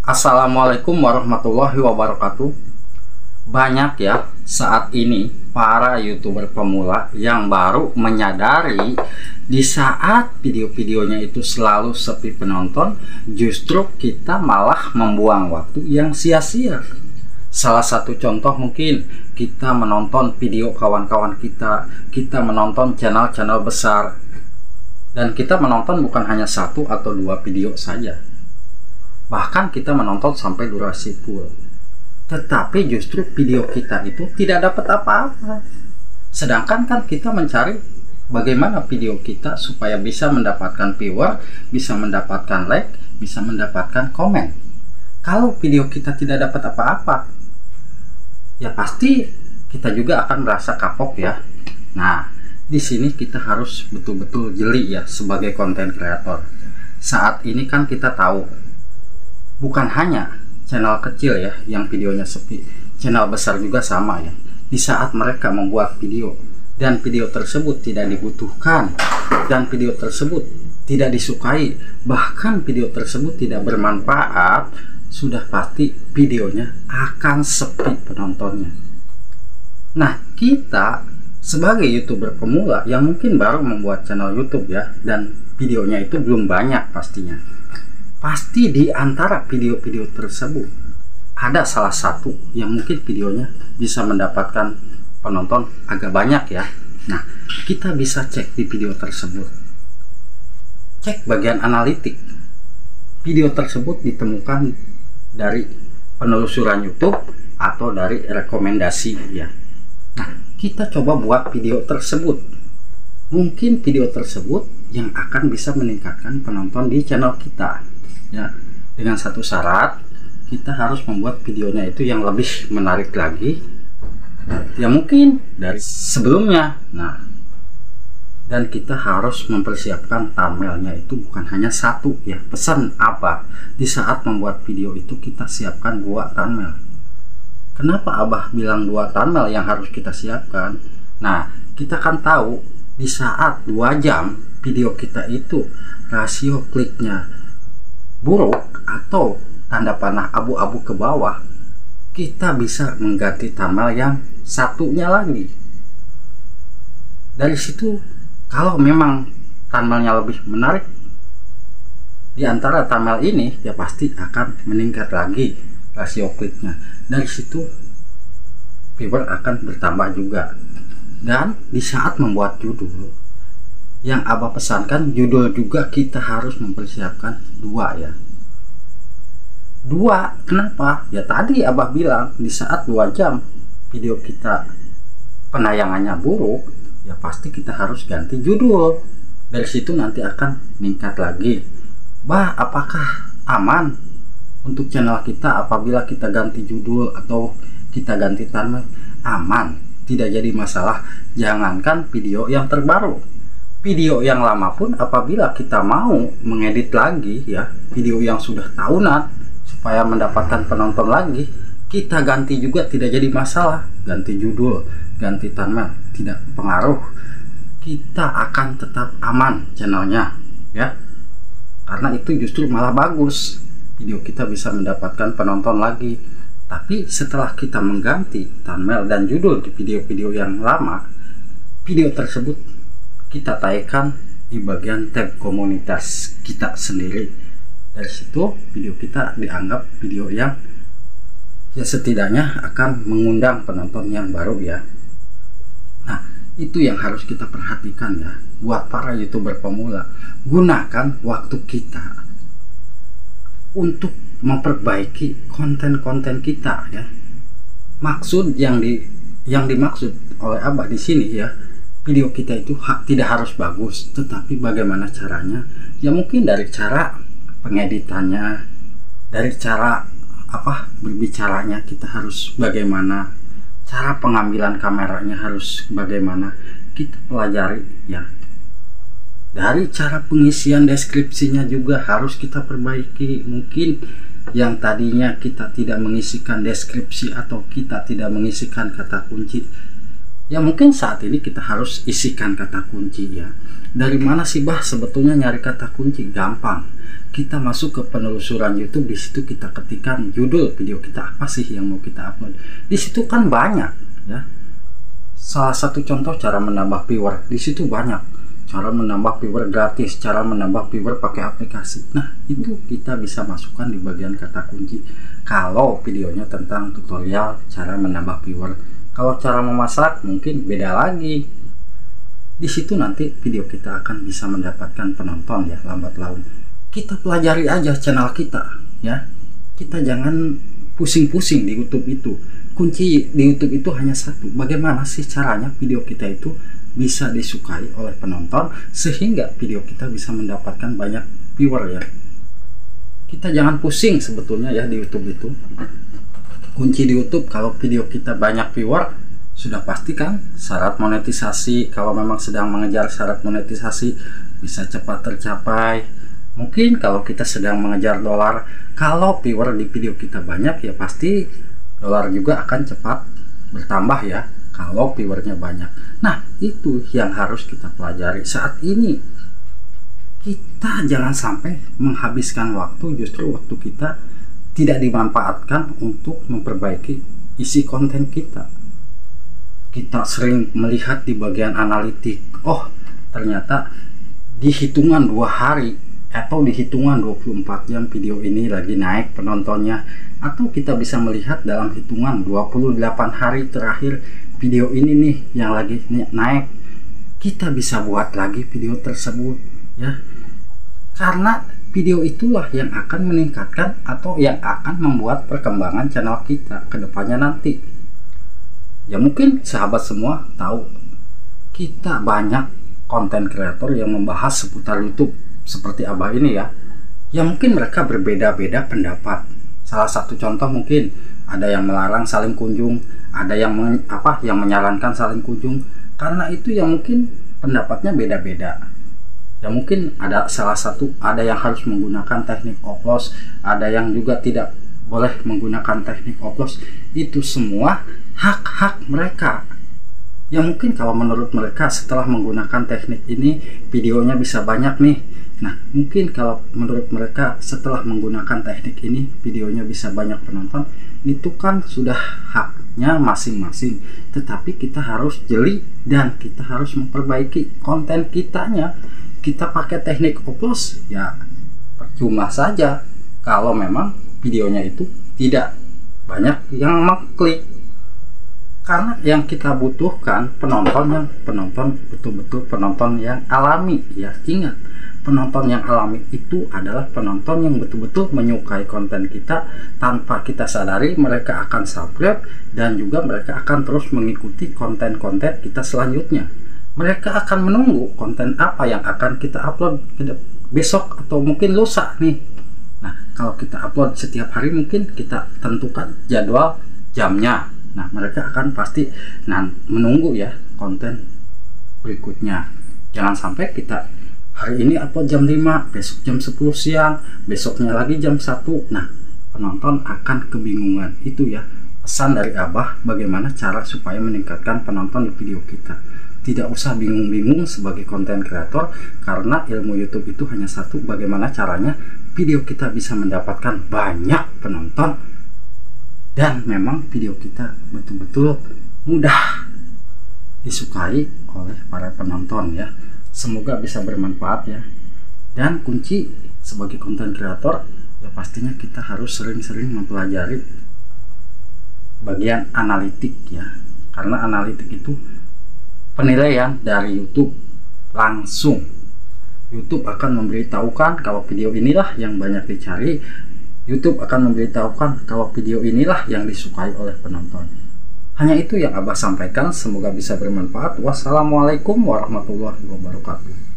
Assalamualaikum warahmatullahi wabarakatuh. Banyak ya saat ini para YouTuber pemula yang baru menyadari di saat video-videonya itu selalu sepi penonton, justru kita malah membuang waktu yang sia-sia. Salah satu contoh mungkin kita menonton video kawan-kawan kita menonton channel-channel besar, dan kita menonton bukan hanya satu atau dua video saja. Bahkan kita menonton sampai durasi full, tetapi justru video kita itu tidak dapat apa-apa. Sedangkan kan kita mencari bagaimana video kita supaya bisa mendapatkan viewer, bisa mendapatkan like, bisa mendapatkan komen. Kalau video kita tidak dapat apa-apa, ya pasti kita juga akan merasa kapok ya. Nah, di sini kita harus betul-betul jeli ya sebagai konten kreator. Saat ini kan kita tahu bukan hanya channel kecil ya yang videonya sepi, channel besar juga sama ya. Di saat mereka membuat video dan video tersebut tidak dibutuhkan dan video tersebut tidak disukai, bahkan video tersebut tidak bermanfaat, sudah pasti videonya akan sepi penontonnya. Nah, kita sebagai YouTuber pemula yang mungkin baru membuat channel YouTube ya, dan videonya itu belum banyak pastinya, pasti di antara video-video tersebut ada salah satu yang mungkin videonya bisa mendapatkan penonton agak banyak ya. Nah, kita bisa cek di video tersebut, cek bagian analitik. Video tersebut ditemukan dari penelusuran YouTube atau dari rekomendasi ya. Nah, kita coba buat video tersebut. Mungkin video tersebut yang akan bisa meningkatkan penonton di channel kita ya, dengan satu syarat, kita harus membuat videonya itu yang lebih menarik lagi ya, mungkin dari sebelumnya. Nah, dan kita harus mempersiapkan thumbnailnya itu bukan hanya satu ya. Pesan apa? Di saat membuat video itu kita siapkan 2 thumbnail. Kenapa Abah bilang 2 thumbnail yang harus kita siapkan? Nah, kita kan tahu di saat 2 jam video kita itu rasio kliknya buruk atau tanda panah abu-abu ke bawah, kita bisa mengganti thumbnail yang satunya lagi. Dari situ, kalau memang thumbnailnya lebih menarik di antara thumbnail ini, ya pasti akan meningkat lagi rasio kliknya. Dari situ viewer akan bertambah juga. Dan di saat membuat judul yang Abah pesankan, judul juga kita harus mempersiapkan 2 ya. 2, kenapa? Ya tadi Abah bilang di saat 2 jam video kita penayangannya buruk, ya pasti kita harus ganti judul. Dari situ nanti akan meningkat lagi. Bah, apakah aman untuk channel kita apabila kita ganti judul atau kita ganti thumbnail? Aman, tidak jadi masalah. Jangankan video yang terbaru, video yang lama pun apabila kita mau mengedit lagi ya, video yang sudah tahunan supaya mendapatkan penonton lagi, kita ganti juga tidak jadi masalah. Ganti judul, ganti thumbnail tidak pengaruh, kita akan tetap aman channelnya ya. Karena itu justru malah bagus, video kita bisa mendapatkan penonton lagi. Tapi setelah kita mengganti thumbnail dan judul di video-video yang lama, video tersebut kita taikkan di bagian tab komunitas kita sendiri. Dari situ video kita dianggap video yang ya setidaknya akan mengundang penonton yang baru ya. Nah, itu yang harus kita perhatikan ya buat para YouTuber pemula. Gunakan waktu kita untuk memperbaiki konten-konten kita ya. Maksud yang dimaksud oleh Abah di sini ya, video kita itu tidak harus bagus, tetapi bagaimana caranya? Ya mungkin dari cara pengeditannya, dari cara berbicaranya kita harus bagaimana, cara pengambilan kameranya harus bagaimana, kita pelajari ya. Dari cara pengisian deskripsinya juga harus kita perbaiki. Mungkin yang tadinya kita tidak mengisikan deskripsi atau kita tidak mengisikan kata kunci, Ya mungkin saat ini kita harus isikan kata kunci ya. Dari mana sih bah sebetulnya nyari kata kunci? Gampang. Kita masuk ke penelusuran YouTube, di situ kita ketikkan judul video kita apa sih yang mau kita upload. Di situ kan banyak ya. Salah satu contoh cara menambah viewer, di situ banyak. Cara menambah viewer gratis, cara menambah viewer pakai aplikasi. Nah, itu kita bisa masukkan di bagian kata kunci. Kalau videonya tentang tutorial cara menambah viewer. Kalau cara memasak mungkin beda lagi. Di situ nanti video kita akan bisa mendapatkan penonton ya, lambat laun. Kita pelajari aja channel kita ya. Kita jangan pusing-pusing di YouTube itu. Kunci di YouTube itu hanya satu. Bagaimana sih caranya video kita itu bisa disukai oleh penonton sehingga video kita bisa mendapatkan banyak viewer ya. Kita jangan pusing sebetulnya ya di YouTube itu. Kunci di YouTube kalau video kita banyak viewer, sudah pasti kan syarat monetisasi. Kalau memang sedang mengejar syarat monetisasi bisa cepat tercapai. Mungkin kalau kita sedang mengejar dolar, kalau viewer di video kita banyak ya pasti dolar juga akan cepat bertambah ya kalau viewernya banyak. Nah, itu yang harus kita pelajari saat ini. Kita jangan sampai menghabiskan waktu, justru waktu kita tidak dimanfaatkan untuk memperbaiki isi konten kita. Kita sering melihat di bagian analitik, oh ternyata di hitungan 2 hari atau di hitungan 24 jam video ini lagi naik penontonnya, atau kita bisa melihat dalam hitungan 28 hari terakhir video ini nih yang lagi naik. Kita bisa buat lagi video tersebut ya, karena video itulah yang akan meningkatkan atau yang akan membuat perkembangan channel kita ke depannya nanti. Ya mungkin sahabat semua tahu kita banyak konten kreator yang membahas seputar YouTube seperti Abah ini ya. Ya mungkin mereka berbeda-beda pendapat. Salah satu contoh mungkin ada yang melarang saling kunjung, ada yang yang menyarankan saling kunjung. Karena itu ya mungkin pendapatnya beda-beda. Ya mungkin ada salah satu, ada yang harus menggunakan teknik oplos, ada yang juga tidak boleh menggunakan teknik oplos. Itu semua hak-hak mereka. Ya mungkin kalau menurut mereka setelah menggunakan teknik ini videonya bisa banyak nih. Nah mungkin kalau menurut mereka setelah menggunakan teknik ini videonya bisa banyak penonton. Itu kan sudah haknya masing-masing. Tetapi kita harus jeli dan kita harus memperbaiki konten kitanya. Kita pakai teknik oplos ya percuma saja kalau memang videonya itu tidak banyak yang mengklik. Karena yang kita butuhkan penonton betul-betul penonton yang alami ya. Ingat, penonton yang alami itu adalah penonton yang betul-betul menyukai konten kita. Tanpa kita sadari mereka akan subscribe dan juga mereka akan terus mengikuti konten-konten kita selanjutnya. Mereka akan menunggu konten apa yang akan kita upload besok atau mungkin lusa nih. Nah kalau kita upload setiap hari mungkin kita tentukan jadwal jamnya. Nah mereka akan pasti menunggu ya konten berikutnya. Jangan sampai kita hari ini upload jam 5, besok jam 10 siang, besoknya lagi jam 1. Nah penonton akan kebingungan. Itu ya pesan dari Abah bagaimana cara supaya meningkatkan penonton di video kita. Tidak usah bingung-bingung sebagai konten kreator, karena ilmu YouTube itu hanya satu, bagaimana caranya video kita bisa mendapatkan banyak penonton dan memang video kita betul-betul mudah disukai oleh para penonton ya. Semoga bisa bermanfaat ya. Dan kunci sebagai konten kreator ya pastinya kita harus sering-sering mempelajari bagian analitik ya, karena analitik itu penilaian dari YouTube langsung. YouTube akan memberitahukan kalau video inilah yang banyak dicari. YouTube akan memberitahukan kalau video inilah yang disukai oleh penonton. Hanya itu yang Abah sampaikan, semoga bisa bermanfaat. Wassalamualaikum warahmatullahi wabarakatuh.